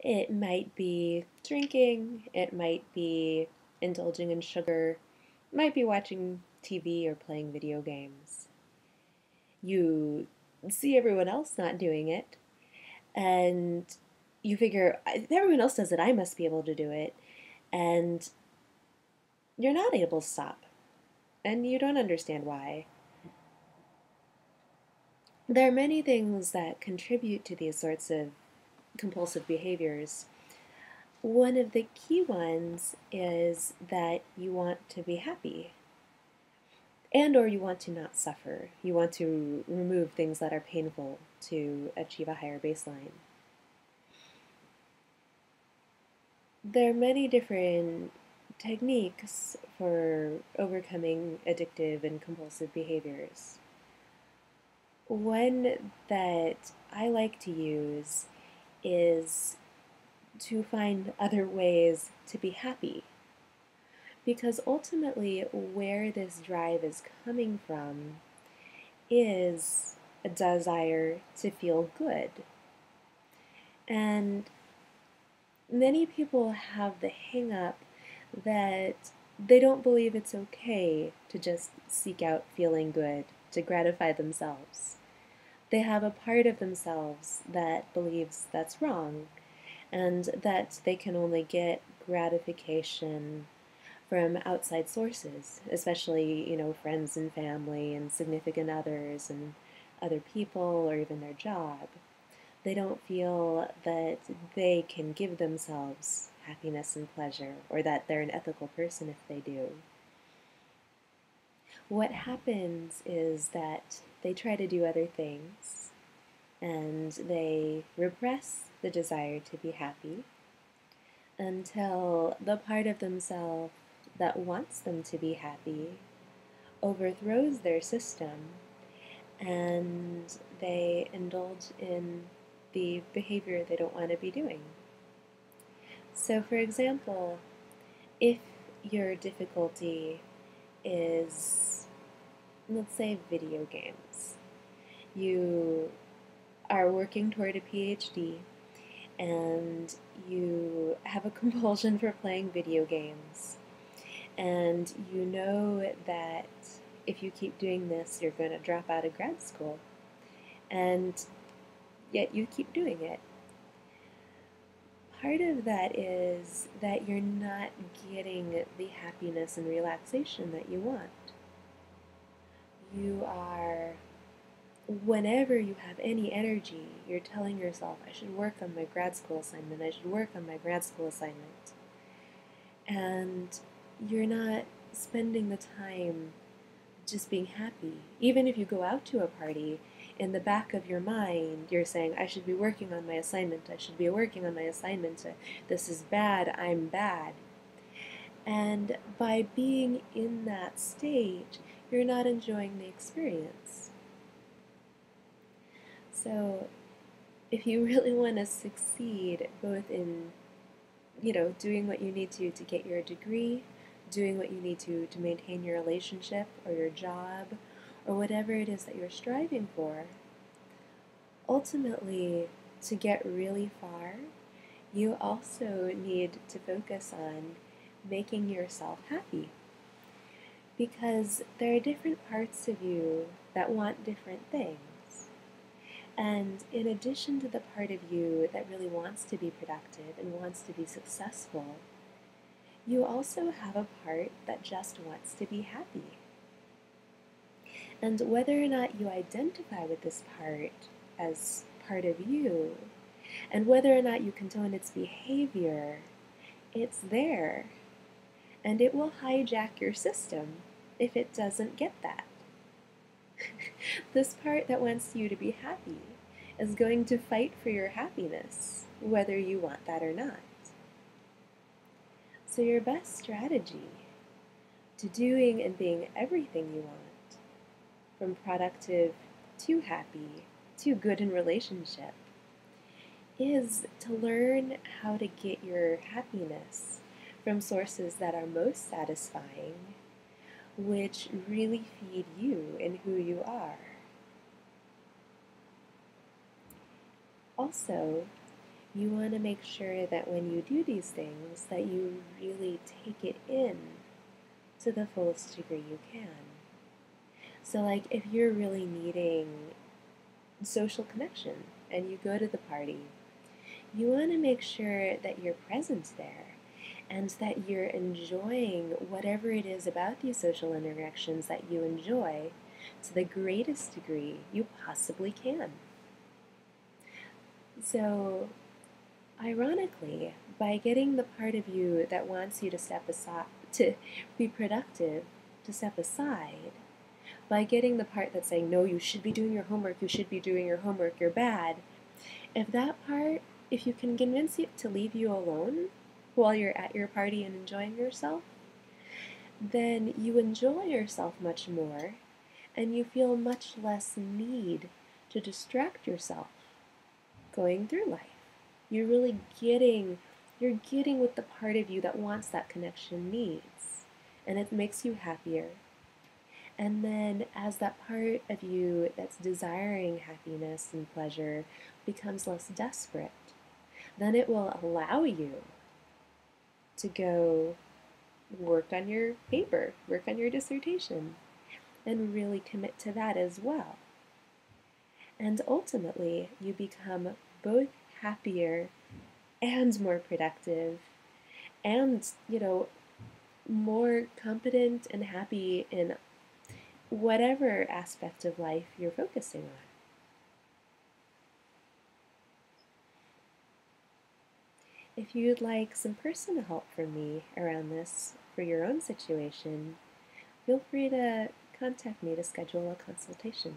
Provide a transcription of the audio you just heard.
It might be drinking, it might be indulging in sugar, it might be watching TV or playing video games. You see everyone else not doing it, and you figure, if everyone else does it, I must be able to do it. And you're not able to stop, and you don't understand why. There are many things that contribute to these sorts of compulsive behaviors. One of the key ones is that you want to be happy and or you want to not suffer. You want to remove things that are painful to achieve a higher baseline. There are many different techniques for overcoming addictive and compulsive behaviors. One that I like to use is to find other ways to be happy. Because ultimately, where this drive is coming from is a desire to feel good. And many people have the hang up that they don't believe it's okay to just seek out feeling good, to gratify themselves. They have a part of themselves that believes that's wrong and that they can only get gratification from outside sources, especially, friends and family and significant others and other people or even their job. They don't feel that they can give themselves happiness and pleasure or that they're an ethical person if they do. What happens is that they try to do other things and they repress the desire to be happy until the part of themselves that wants them to be happy overthrows their system and they indulge in the behavior they don't want to be doing. So, for example, if your difficulty is, let's say, video games, you are working toward a PhD and you have a compulsion for playing video games, and you know that if you keep doing this, you're going to drop out of grad school, and yet you keep doing it. Part of that is that you're not getting the happiness and relaxation that you want. You are, whenever you have any energy, you're telling yourself, I should work on my grad school assignment, I should work on my grad school assignment. And you're not spending the time just being happy. Even if you go out to a party, in the back of your mind, you're saying, I should be working on my assignment, I should be working on my assignment, this is bad, I'm bad. And by being in that stage, you're not enjoying the experience. So, if you really want to succeed both in, doing what you need to get your degree, doing what you need to maintain your relationship or your job, or whatever it is that you're striving for, ultimately, to get really far, you also need to focus on making yourself happy. Because there are different parts of you that want different things. And in addition to the part of you that really wants to be productive and wants to be successful, you also have a part that just wants to be happy. And whether or not you identify with this part as part of you, and whether or not you condone its behavior, it's there. And it will hijack your system if it doesn't get that. This part that wants you to be happy is going to fight for your happiness, whether you want that or not. So your best strategy to doing and being everything you want, from productive to happy to good in relationship, is to learn how to get your happiness from sources that are most satisfying, which really feed you and who you are. Also, You want to make sure that when you do these things that you really take it in to the fullest degree you can. So like if you're really needing social connection and you go to the party, you want to make sure that you're present there and that you're enjoying whatever it is about these social interactions that you enjoy to the greatest degree you possibly can. So, ironically, by getting the part of you that wants you to step aside, to be productive, to step aside, by getting the part that's saying, no, you should be doing your homework, you should be doing your homework, you're bad, if that part, if you can convince it to leave you alone while you're at your party and enjoying yourself, then you enjoy yourself much more and you feel much less need to distract yourself going through life. You're really you're getting what the part of you that wants that connection needs, and it makes you happier. And then, as that part of you that's desiring happiness and pleasure becomes less desperate, then it will allow you to go work on your paper, work on your dissertation, and really commit to that as well. And ultimately, you become both happier and more productive and, more competent and happy in whatever aspect of life you're focusing on. If you'd like some personal help from me around this for your own situation, feel free to contact me to schedule a consultation.